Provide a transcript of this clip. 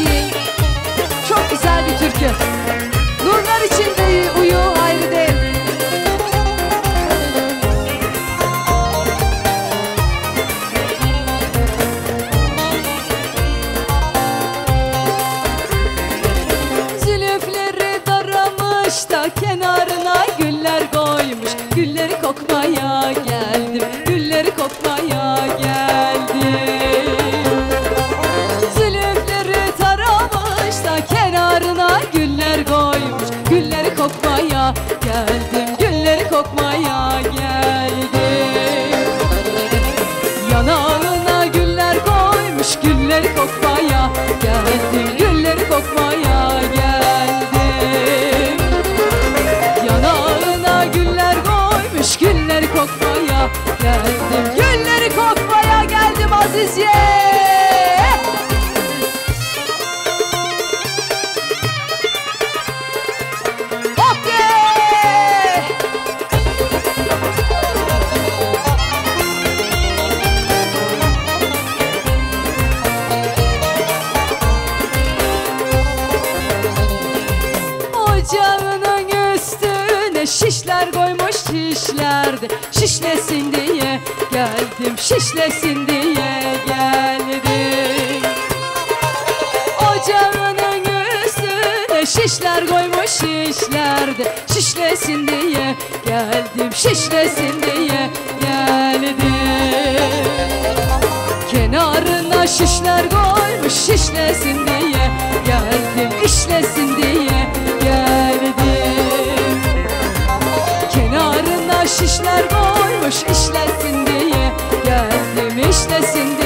söyleyin. Çok güzel bir türkü. Nurlar içinde uyu ayrı değil. Zülüfleri daramış da kenarına güller koymuş. Gülleri kokmaya geldim, gülleri kokmaya geldim. Zülüfleri taramış da kenarına güller koymuş. Gülleri kokmaya geldim, gülleri kokmaya geldim. Yanağına güller koymuş, gülleri kokmaya geldim, gülleri kokmaya geldim. Yanağına güller koymuş, gülleri kokmaya geldim, gülleri kokmaya geldim Aziziye. Ocağının üstüne şişler koymuş, şişlerde şişlesin diye geldim, şişlesin diye geldim. Ocağının üstüne şişler koymuş, şişlerde şişlesin diye geldim, şişlesin diye geldim. Kenarına şişler koymuş, şişlesin diye geldim, işlesin diye geldim. Kenarına şişler koymuş, işlesin diye geldim, işlesin diye.